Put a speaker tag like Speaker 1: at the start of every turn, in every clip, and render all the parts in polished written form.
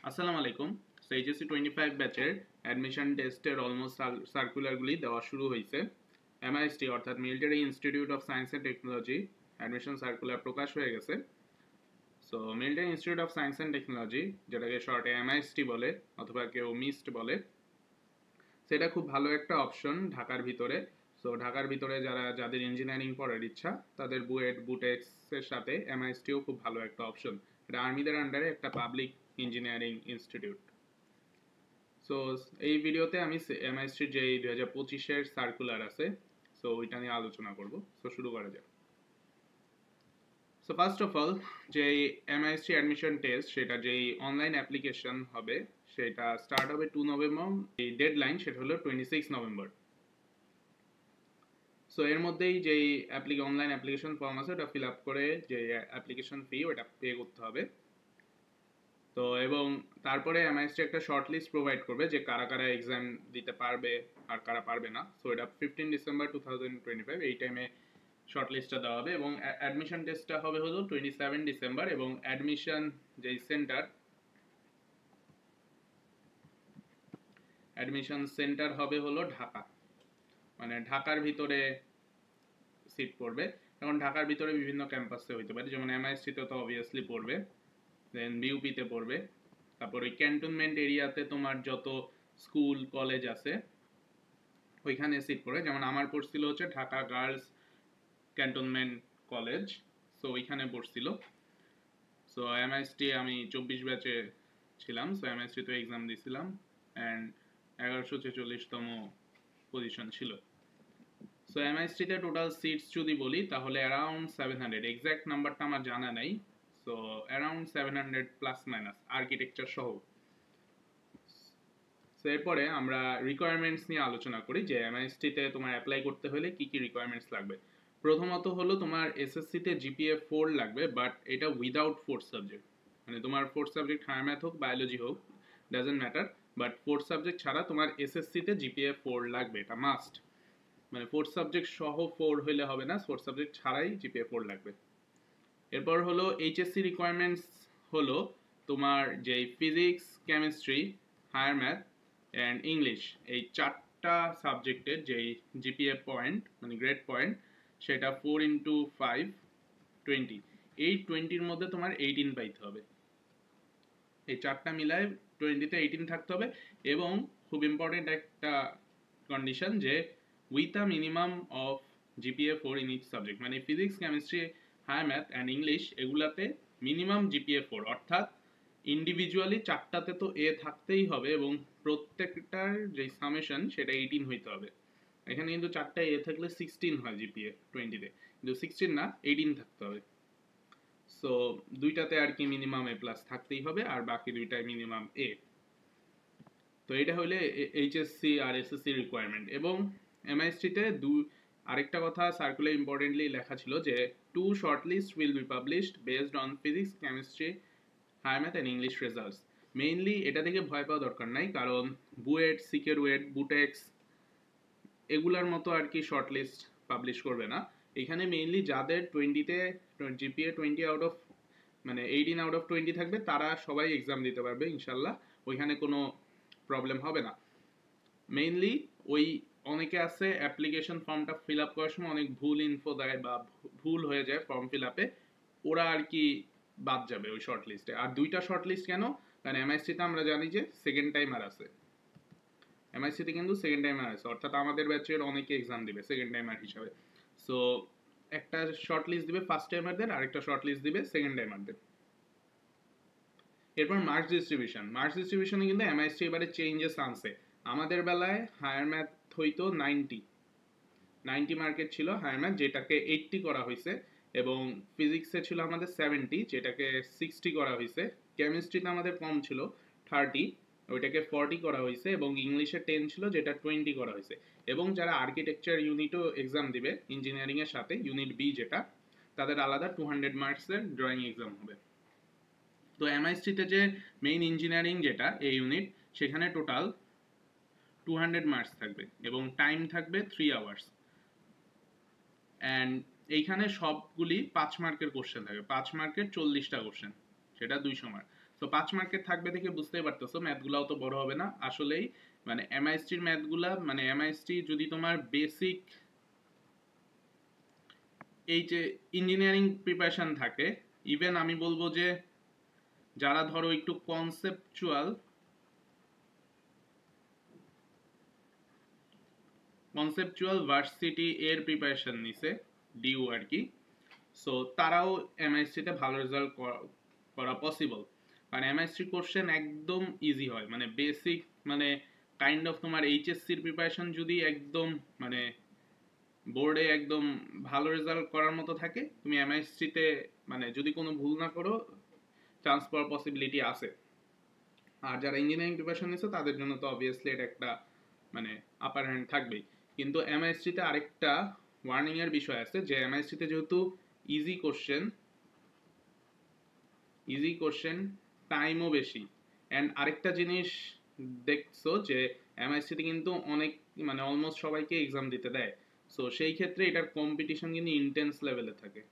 Speaker 1: আসসালামু আলাইকুম। এইচএসসি 25 ব্যাচের অ্যাডমিশন টেস্টের অলমোস্ট সার্কুলারগুলি দেওয়া শুরু হয়েছে। এমআইএসটি অর্থাৎ military institute of science and technology admission circular প্রকাশ হয়ে গেছে। So military institute of science and technology, যেটাকে শর্টে এমআইএসটি বলে অথবা কেউ মিস্ট বলে, সেটা খুব ভালো একটা অপশন ঢাকার ভিতরে। সো ঢাকার ভিতরে যাদের ইঞ্জিনিয়ারিং পড়ার ইচ্ছা তাদের বুয়েট বুটেক্সের সাথে এমআইএসটিও খুব ভালো একটা অপশন। এটা আর্মিদের আন্ডারে একটা পাবলিক ইঞ্জিনিয়ারিং ইনস্টিটিউট। সো এই ভিডিওতে আমি এমআইএসটির যে 2025-এর সার্কুলার আছে, সো ওইটা নিয়ে আলোচনা করব। সো শুরু করা যাক। সো ফার্স্ট অফ অল, যে এমআইএসটি অ্যাডমিশন টেস্ট, সেটা যেই অনলাইন অ্যাপ্লিকেশন হবে সেটা স্টার্ট হবে 2 নভেম্বর। এই ডেডলাইন সেটা হলো 26 নভেম্বর। সো এর মধ্যেই যেই অনলাইন অ্যাপ্লিকেশন ফর্ম আছে ওটা ফিল আপ করে যে অ্যাপ্লিকেশন ফি ওটা পে করতে হবে। তো এবং তারপরে এমআইএসটি একটা শর্ট লিস্ট প্রোভাইড করবে যে কারা কারা এক্সাম দিতে পারবে আর কারা পারবে না। সো এটা 15 ডিসেম্বর 2025 এই টাইমে শর্ট লিস্টটা দেওয়া হবে এবং অ্যাডমিশন টেস্টটা হবে হলো 27 ডিসেম্বর এবং অ্যাডমিশন যেই সেন্টার হবে হলো ঢাকা, মানে ঢাকার ভিতরে সিট পড়বে। এখন ঢাকার ভিতরে বিভিন্ন ক্যাম্পাসে হইতে পারে, যেমন এমআইএসটিতে তো অবভিয়াসলি পড়বে, দেন বিউপিতে পড়বে, তারপর ওই ক্যান্টনমেন্ট এরিয়াতে তোমার যত স্কুল কলেজ আছে ওইখানে সিট পড়ে। যেমন আমার পড়ছিল হচ্ছে Dhaka girls cantonment college, so ওইখানে পড়ছিল। সো এমআইএসটি আমি 24 ব্যাচে ছিলাম, সো এমআইএসটি তো এক্সাম দিয়েছিলাম অ্যান্ড 1146তম পজিশন ছিল। সো এমআইএসটিতে টোটাল সিটস যদি বলি তাহলে অ্যারাউন্ড 700, এক্স্যাক্ট নাম্বারটা আমার জানা নাই। So around 700 plus minus architecture সহ। সো এরপরে আমরা রিকোয়ারমেন্টস নিয়ে আলোচনা করি যে এমআইএসটিতে তোমার অ্যাপ্লাই করতে হলে কি কি রিকোয়ারমেন্টস লাগবে। প্রথমত হলো তোমার এসএসসিতে জিপিএ 4 লাগবে, বাট এটা উইদাউট 4 সাবজেক্ট, মানে তোমার 4 সাবজেক্ট হায়ার ম্যাথ হোক বায়োলজি হোক ডাজেন্ট ম্যাটার, বাট 4 সাবজেক্ট ছাড়া তোমার এসএসসিতে জিপিএ 4 লাগবে, এটা মাস্ট। মানে 4 সাবজেক্ট সহ 4 হইলে হবে না, 4 সাবজেক্ট ছাড়াই জিপিএ 4 লাগবে। এরপর হলো এইচএসসি রিকোয়ারমেন্টস হলো তোমার যে physics, chemistry, higher math and English, এই 4টা সাবজেক্টের যেই জিপিএ পয়েন্ট মানে গ্রেড পয়েন্ট সেটা 4x5 20, এই 20-র মধ্যে তোমার 18 পাইতে হবে। এই 4টা মিলায় 20-তে 18 থাকতে হবে এবং খুব ইম্পর্টেন্ট একটা কন্ডিশন যে with a minimum of GPA 4 in each subject, মানে physics, chemistry, higher math and English এগুলাতে মিনিমাম জিপিএ 4, অর্থাৎ ইন্ডিভিজুয়ালি 4টাতে তো এ থাকতেই হবে এবং প্রত্যেকটার যে সামেশন সেটা 18 হইতে হবে। এখানে কিন্তু 4টা এ থাকলে 16 হয় জিপিএ 20-তে, কিন্তু 16 না 18 থাকতে হবে। সো দুইটাতে আর কি মিনিমাম এ প্লাস থাকতেই হবে আর বাকি দুইটায় মিনিমাম এ। তো এটা হলে এইচএসসি আর এসএসসি রিকোয়ারমেন্ট। এবং এমআইএসটিতে আরেকটা কথা সার্কুলার ইম্পর্টেন্টলি লেখা ছিল যে 2 shortlist will be published based on physics, chemistry, higher math and English results. Mainly এটা থেকে ভয় পাওয়া দরকার নাই, কারণ বুয়েট, সিকেরুয়েট, বুটেক্স এগুলার মতো আর কি শর্টলিস্ট পাবলিশ করবে না। এখানে মেইনলি যাদের 20-তে জিপিএ 20 আউট অফ মানে 18 আউট অফ 20 থাকবে তারা সবাই এক্সাম দিতে পারবে ইনশাল্লাহ, ওইখানে কোনো প্রবলেম হবে না। মেইনলি ওই অনেকে আছে অ্যাপ্লিকেশন ফর্মটা ফিল আপ করার সময় অনেক ভুল ইনফো দেয় বা ভুল হয়ে যায় ফর্ম ফিল আপে, ওরা আর কি বাদ যাবে ওই শর্ট লিস্টে। আর দুইটা শর্ট লিস্ট কেন, কারণ এমআইএসটিতে আমরা জানি যে সেকেন্ড টাইমার আছে, এমআইসিতে কিন্তু সেকেন্ড টাইমার আছে, অর্থাৎ আমাদের ব্যাচের অনেকে এক্সাম দিবে সেকেন্ড টাইমার হিসাবে। সো একটা শর্ট লিস্ট দিবে ফার্স্ট টাইমারদের, আরেকটা শর্ট লিস্ট দিবে সেকেন্ড টাইমারদের। এরপর মার্কস ডিস্ট্রিবিউশনে কিন্তু এমআইএসটি এবারে চেঞ্জেস আনছে। আমাদের বেলায় হায়ার ম্যাথ হইতো 90 মার্কের ছিল হায়ার ম্যাথ, যেটাকে 80 করা হয়েছে, এবং ফিজিক্সে ছিল আমাদের 70, যেটাকে 60 করা হয়েছে। কেমিস্ট্রিতে আমাদের কম ছিল 30, ওইটাকে 40 করা হয়েছে, এবং ইংলিশে 10 ছিল যেটা 20 করা হয়েছে। এবং যারা আর্কিটেকচার ইউনিটও এক্সাম দিবে ইঞ্জিনিয়ারিং এর সাথে, ইউনিট বি যেটা, তাদের আলাদা 200 মার্কসের ড্রয়িং এক্সাম হবে। তো এমআইএসটিতে যে মেইন ইঞ্জিনিয়ারিং যেটা এই ইউনিট, সেখানে টোটাল 200 মার্কস থাকবে এবং টাইম থাকবে 3 আওয়ার্স। অ্যান্ড এইখানে সবগুলি 5 মার্কের কোশ্চেন থাকবে, 5 মার্কের 40টা কোশ্চেন, সেটা 200 মার্ক। সো 5 মার্কের থাকবে দেখে বুঝতেই পারতেছো ম্যাথগুলাও তো বড় হবে না আসলেই, মানে এমআইএসটির ম্যাথগুলা, মানে এমআইএসটি যদি তোমার বেসিক এই যে ইঞ্জিনিয়ারিং প্রিপারেশন থাকে, ইভেন আমি বলবো যে যারা ধরো একটু কনসেপচুয়াল ভার্সিটি এর প্রিপারেশন নিছে, ডিউ আর কি, সো তারাও এমআইএসটিতে ভালো রেজাল্ট করা পসিবল। কারণ এমআইএসটি কোশ্চেন একদম ইজি হয়, মানে বেসিক, মানে কাইন্ড অফ তোমার এইচএসসির প্রিপারেশন যদি একদম মানে বোর্ডে একদম ভালো রেজাল্ট করার মতো থাকে, তুমি এমআইএসটিতে মানে যদি কোনো ভুল না করো চান্স পাওয়ার পসিবিলিটি আছে। আর যারা ইঞ্জিনিয়ারিং প্রিপারেশন নিচ্ছে তাদের জন্য তো অবভিয়াসলি এটা একটা মানে আপার হ্যান্ড থাকবেই। কিন্তু এমআইএসটিতে আরেকটা ওয়ার্নিং এর বিষয় আছে যে এমআইএসটিতে যেহেতু ইজি কোশ্চেন টাইমও বেশি, অ্যান্ড আরেকটা জিনিস দেখছো যে এমআইএসটিতে কিন্তু অনেক মানে অলমোস্ট সবাইকে এক্সাম দিতে দেয়, সো সেই ক্ষেত্রে এটার কম্পিটিশন কিন্তু ইন্টেন্স লেভেলে থাকে।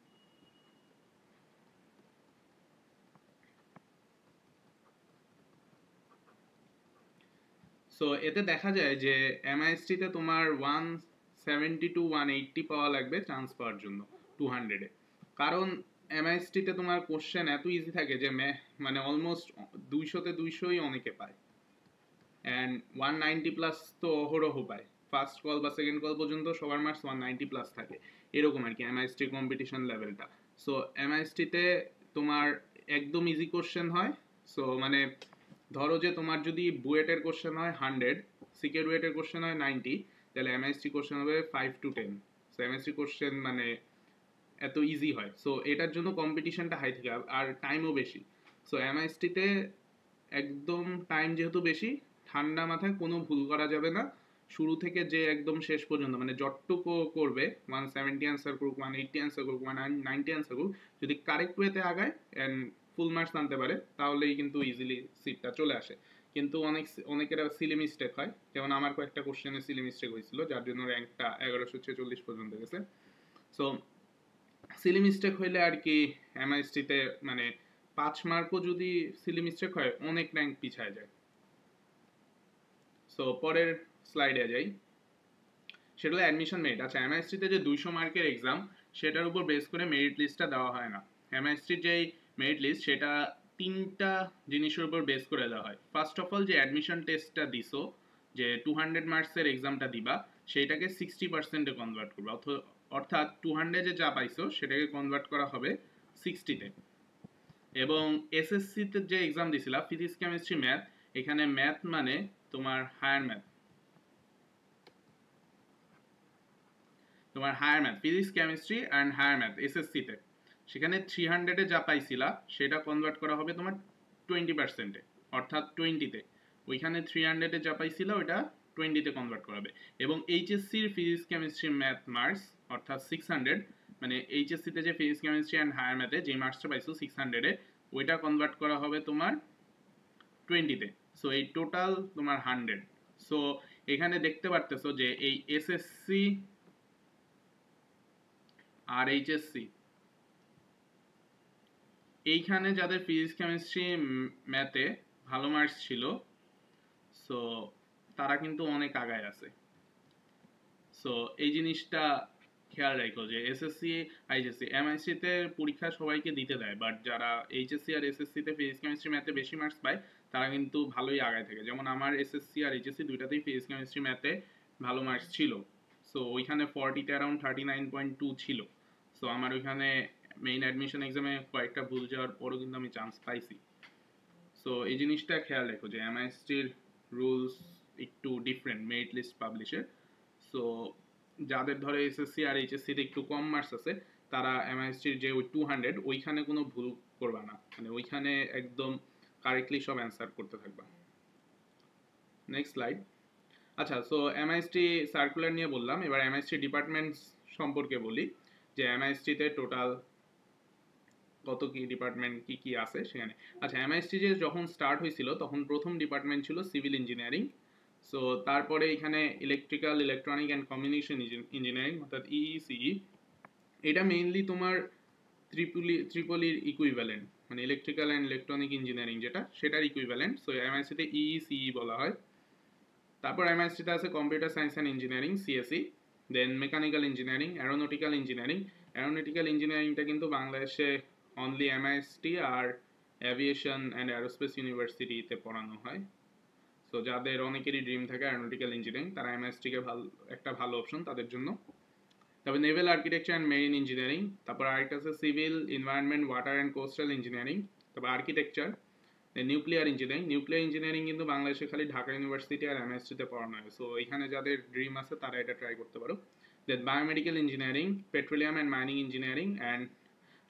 Speaker 1: সো এতে দেখা যায় যে এমআইএসটিতে তোমার 170 to 180 পাওয়া লাগবে চান্স পাওয়ার জন্য 200-এ। কারণ এমআইএসটিতে তোমার কোশ্চেন এত ইজি থাকে যে মানে অলমোস্ট 200-তে 200ই অনেকে পায়, অ্যান্ড 190 প্লাস তো অহরহ পায়। ফার্স্ট কল বা সেকেন্ড কল পর্যন্ত সবার মার্কস 190 প্লাস থাকে, এরকম আর কি এমআইএসটির কম্পিটিশন লেভেলটা। সো এমআইএসটিতে তোমার একদম ইজি কোশ্চেন হয়। সো মানে ধরো যে তোমার যদি বুয়েটের কোশ্চেন হয় 100, সিকে বুয়েটের কোশ্চেন হয় 90, তাহলে এমআইএসটি কোশ্চেন হবে 5 to 10। সো এমআইএসটি কোশ্চেন মানে এত ইজি হয়, সো এটার জন্য কম্পিটিশনটা হাই থাকে আর টাইমও বেশি। সো এমআইএসটিতে একদম টাইম যেহেতু বেশি, ঠান্ডা মাথায় কোনো ভুল করা যাবে না শুরু থেকে যে একদম শেষ পর্যন্ত, মানে যতটুকু করবে 170 অ্যান্সার করুক, 180 অ্যান্সার করুক, 190 অ্যান্সার করুক, যদি কারেক্ট ওয়েতে আগায় অ্যান্ড ফুল মার্কস আনতে পারে তাহলেই কিন্তু ইজিলি সিটটা চলে আসে। কিন্তু অনেকের সিলি মিস্টেক হয়, যেমন আমার কয়েকটা কোশ্চেনে সিলি মিস্টেক হয়েছিল যার জন্য র্যাঙ্কটা 1146 পর্যন্ত গেছে। সো সিলি মিস্টেক হইলে আর কি এমআইএসটিতে মানে 5 মার্কও যদি সিলি মিস্টেক হয় অনেক র্যাঙ্ক পিছায় যায়। সো পরের স্লাইডে যাই, সেটা হলো অ্যাডমিশন মেরিট। আচ্ছা, এমআইএসটিতে যে 200 মার্কের এক্সাম সেটার উপর বেস করে মেরিট লিস্টটা দেওয়া হয় না। এমআইএসটির যেই মেরিট লিস্ট সেটা 3টা জিনিসের উপর বেস করে দেওয়া হয়। ফার্স্ট অফ অল যে অ্যাডমিশন টেস্টটা দিছো, যে 200 মার্কসের এক্সামটা দিবা, সেইটাকে 60%-এ কনভার্ট করবে, অর্থাৎ 200 যে যা পাইছো সেটাকে কনভার্ট করা হবে 60-তে। এবং এসএসসিতে যে এক্সাম দিছিলা ফিজিক্স কেমিস্ট্রি ম্যাথ, এখানে ম্যাথ মানে তোমার higher math physics chemistry and higher math এসএসসিতে, সেখানে 300-এ যা পাইছিলা সেটা কনভার্ট করা হবে তোমার 20%-এ, অর্থাৎ 20-তে। ওইখানে 300-এ যা পাইছিলা ওইটা 20-তে কনভার্ট করা হবে। এবং এইচএসসির ফিজিক্স কেমিস্ট্রি ম্যাথ মার্কস অর্থাৎ 600, মানে এইচএসসিতে যে ফিজিক্স কেমিস্ট্রি অ্যান্ড হায়ার ম্যাথে যে মার্কসটা পাইছো 600-এ, ওইটা কনভার্ট করা হবে তোমার 20-তে। সো এই টোটাল তোমার 100। সো এখানে দেখতে পারতেছো যে এই এসএসসি আর এইচএসসি, এইখানে যাদের ফিজিক্স কেমিস্ট্রি ম্যাথে ভালো মার্কস ছিল, সো তারা কিন্তু অনেক আগায় আছে। সো এই জিনিসটা খেয়াল রাখো যে এসএসসি এইচএসসি এমআইসিতে পরীক্ষা সবাইকে দিতে দেয়, বাট যারা এইচএসসি আর এসএসসিতে ফিজিক্স কেমিস্ট্রি ম্যাথে বেশি মার্কস পায় তারা কিন্তু ভালোই আগায় থাকে। যেমন আমার এসএসসি আর এইচএসসি দুইটাতেই ফিজিক্স কেমিস্ট্রি ম্যাথে ভালো মার্কস ছিল, সো ওইখানে 40-তে অ্যারাউন্ড 39.2 ছিল। সো আমার ওইখানে মেইন অ্যাডমিশন এক্সামে কয়েকটা ভুল যাওয়ার পরও কিন্তু আমি চান্স পাইছি। সো এই জিনিসটা খেয়াল রেখো যে এমআইএসটির রুলস একটু ডিফারেন্ট মেরিট লিস্ট পাবলিশের। সো যাদের ধরে এসএসসি আর এইচএসসিতে একটু কম মার্কস আছে তারা এমআইএসটির যে ওই 200 ওইখানে কোনো ভুল করবা না, মানে ওইখানে একদম কারেক্টলি সব অ্যান্সার করতে থাকবা। Next slide. আচ্ছা, সো এমআইএসটি সার্কুলার নিয়ে বললাম, এবার এমআইএসটি ডিপার্টমেন্টস সম্পর্কে বলি যে এমআইএসটিতে টোটাল কত কি ডিপার্টমেন্ট কি কি আছে সেখানে। আচ্ছা, এমআইএসটি যে যখন স্টার্ট হয়েছিল তখন প্রথম ডিপার্টমেন্ট ছিল সিভিল ইঞ্জিনিয়ারিং। সো তারপরে এখানে electrical, electronic and communication engineering অর্থাৎ ইইসিই, এটা মেইনলি তোমার ত্রিপলির ইকুইভ্যালেন্ট। মানে ইলেকট্রিক্যাল অ্যান্ড ইলেকট্রনিক ইঞ্জিনিয়ারিং যেটা, সেটার ইকুইভ্যালেন্ট। সো এমআইসিতে ইইসিই বলা হয়। তারপর এমআইসিতে আছে computer science and engineering, CSE, then mechanical engineering, aeronautical engineering. Aeronautical ইঞ্জিনিয়ারিংটা কিন্তু বাংলাদেশে অনলি এমআইএসটি আর অ্যাভিয়েশন অ্যান্ড অ্যারোস্পেস ইউনিভার্সিটিতে পড়ানো হয়। সো যাদের অনেকেরই ড্রিম থাকে অ্যারোনটিক্যাল ইঞ্জিনিয়ারিং, তারা এমআইএসটিকে একটা ভালো অপশন তাদের জন্য। তারপর naval architecture and marine engineering, তারপর আরেকটা আছে civil, environment, water and coastal engineering, তারপর architecture, nuclear engineering. Nuclear engineering কিন্তু বাংলাদেশে খালি ঢাকা ইউনিভার্সিটি আর এমএসটিতে পড়ানো হয়। সো এখানে যাদের ড্রিম আছে তারা এটা ট্রাই করতে পারো। Then biomedical engineering, petroleum and mining engineering, and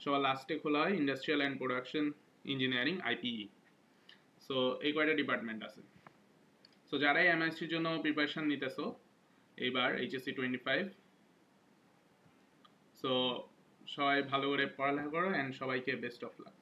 Speaker 1: সবার লাস্টে খোলা হয় industrial and production engineering, IPE. So এই কয়টা ডিপার্টমেন্ট আছে। সো যারাই এমএসটির জন্য প্রিপারেশন নিতেছো এইবার এইচএসসি 25, সো সবাই ভালো করে পড়ালেখা করো অ্যান্ড সবাইকে বেস্ট অফ লাক।